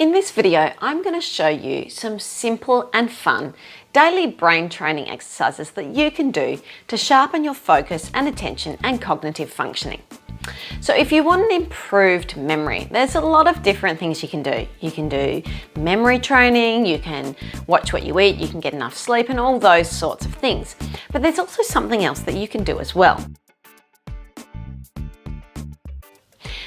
In this video, I'm going to show you some simple and fun daily brain training exercises that you can do to sharpen your focus and attention and cognitive functioning. So if you want an improved memory, there's a lot of different things you can do. You can do memory training, you can watch what you eat, you can get enough sleep and all those sorts of things. But there's also something else that you can do as well.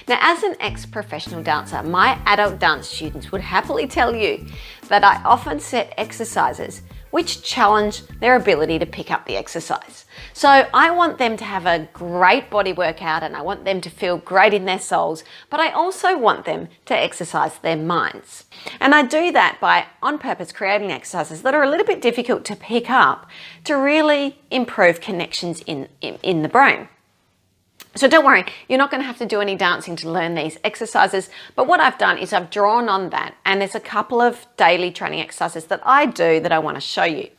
Now, as an ex-professional dancer, my adult dance students would happily tell you that I often set exercises which challenge their ability to pick up the exercise. So I want them to have a great body workout and I want them to feel great in their souls, but I also want them to exercise their minds. And I do that by, on purpose, creating exercises that are a little bit difficult to pick up to really improve connections in the brain. So don't worry, you're not going to have to do any dancing to learn these exercises, but what I've done is I've drawn on that, and there's a couple of daily training exercises that I do that I want to show you.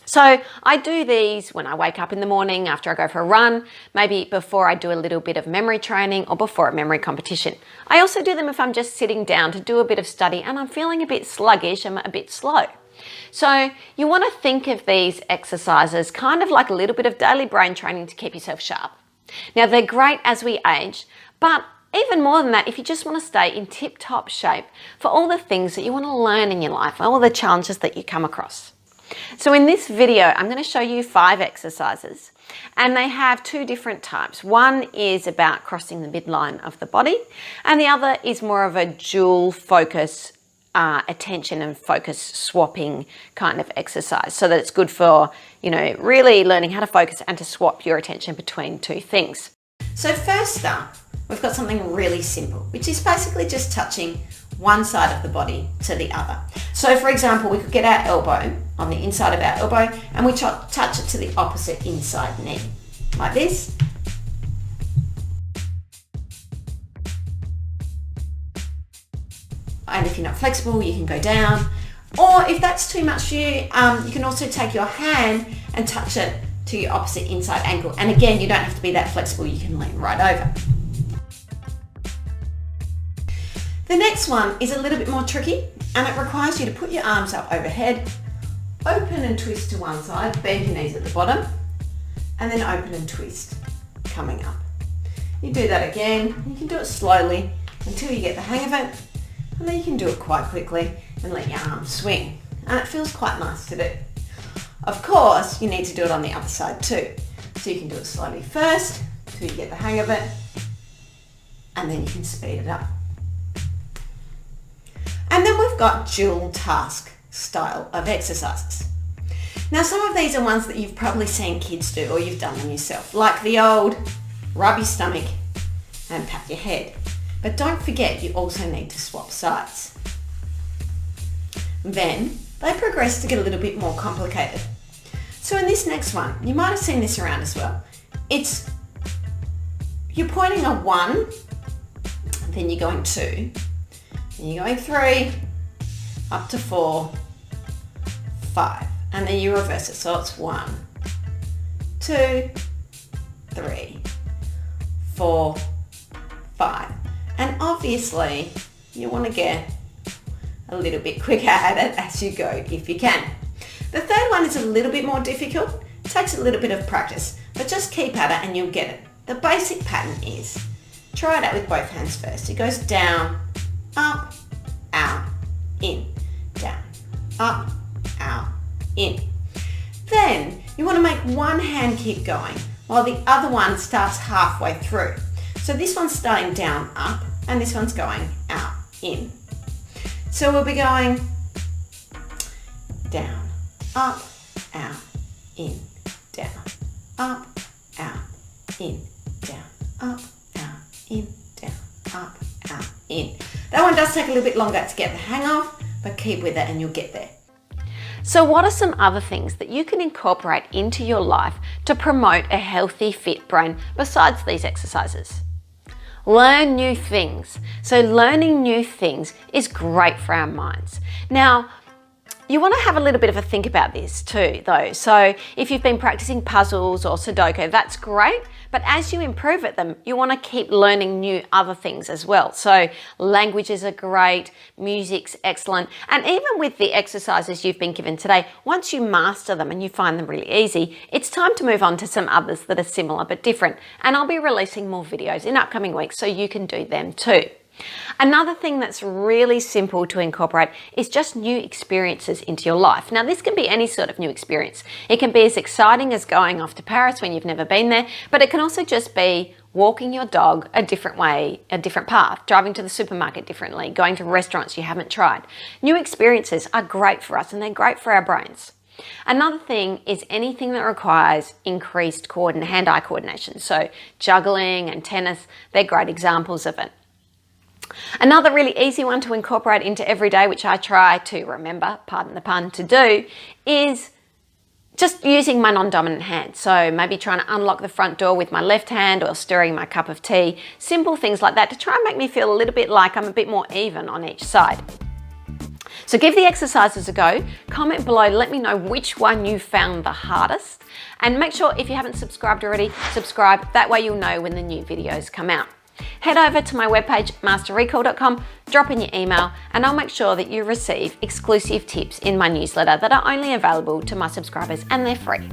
So I do these when I wake up in the morning, after I go for a run, maybe before I do a little bit of memory training or before a memory competition. I also do them if I'm just sitting down to do a bit of study and I'm feeling a bit sluggish, I'm a bit slow. So you want to think of these exercises kind of like a little bit of daily brain training to keep yourself sharp. Now, they're great as we age, but even more than that, if you just want to stay in tip-top shape for all the things that you want to learn in your life, all the challenges that you come across. So in this video, I'm going to show you 5 exercises, and they have 2 different types. One is about crossing the midline of the body, and the other is more of a dual focus attention and focus swapping kind of exercise, so that it's good for, really learning how to focus and to swap your attention between 2 things. So first up, we've got something really simple, which is basically just touching one side of the body to the other. So for example, we could get our elbow on the inside of our elbow and we touch it to the opposite inside knee, like this. And if you're not flexible, you can go down. Or if that's too much for you, you can also take your hand and touch it to your opposite inside ankle. And again, you don't have to be that flexible, you can lean right over. The next one is a little bit more tricky, and it requires you to put your arms up overhead, open and twist to one side, bend your knees at the bottom, and then open and twist, coming up. You do that again, you can do it slowly until you get the hang of it. And then you can do it quite quickly and let your arms swing. And it feels quite nice to do. Of course, you need to do it on the other side too. So you can do it slowly first, until you get the hang of it, and then you can speed it up. And then we've got dual task style of exercises. Now, some of these are ones that you've probably seen kids do or you've done them yourself, like the old rub your stomach and pat your head. But don't forget, you also need to swap sides. Then they progress to get a little bit more complicated. So in this next one, you might have seen this around as well. You're pointing a 1, then you're going 2, then you're going 3, up to 4, 5, and then you reverse it. So it's 1, 2, 3, 4, 5. And obviously, you want to get a little bit quicker at it as you go if you can. The third one is a little bit more difficult. It takes a little bit of practice, but just keep at it and you'll get it. The basic pattern is, try it out with both hands first. It goes down, up, out, in, down, up, out, in. Then you want to make one hand keep going while the other one starts halfway through. So this one's starting down, up, and this one's going out, in. So we'll be going down, up, out, in, down, up, out, in, down, up, out, in, down, up, out, in. That one does take a little bit longer to get the hang of, but keep with it and you'll get there. So what are some other things that you can incorporate into your life to promote a healthy, fit brain besides these exercises? Learn new things. So learning new things is great for our minds. Now, You want to have a little bit of a think about this too, though. So if you've been practicing puzzles or Sudoku, that's great. But as you improve at them, you want to keep learning new other things as well. So languages are great, music's excellent. And even with the exercises you've been given today, once you master them and you find them really easy, it's time to move on to some others that are similar but different. And I'll be releasing more videos in upcoming weeks so you can do them too. Another thing that's really simple to incorporate is just new experiences into your life. Now, this can be any sort of new experience. It can be as exciting as going off to Paris when you've never been there, but it can also just be walking your dog a different way, a different path, driving to the supermarket differently, going to restaurants you haven't tried. New experiences are great for us and they're great for our brains. Another thing is anything that requires increased hand-eye coordination. So juggling and tennis, they're great examples of it. Another really easy one to incorporate into every day, which I try to remember, pardon the pun, to do, is just using my non-dominant hand. So maybe trying to unlock the front door with my left hand or stirring my cup of tea. Simple things like that to try and make me feel a little bit like I'm a bit more even on each side. So give the exercises a go. Comment below, let me know which one you found the hardest. And make sure if you haven't subscribed already, subscribe. That way you'll know when the new videos come out. Head over to my webpage, masterrecall.com, drop in your email, and I'll make sure that you receive exclusive tips in my newsletter that are only available to my subscribers, and they're free.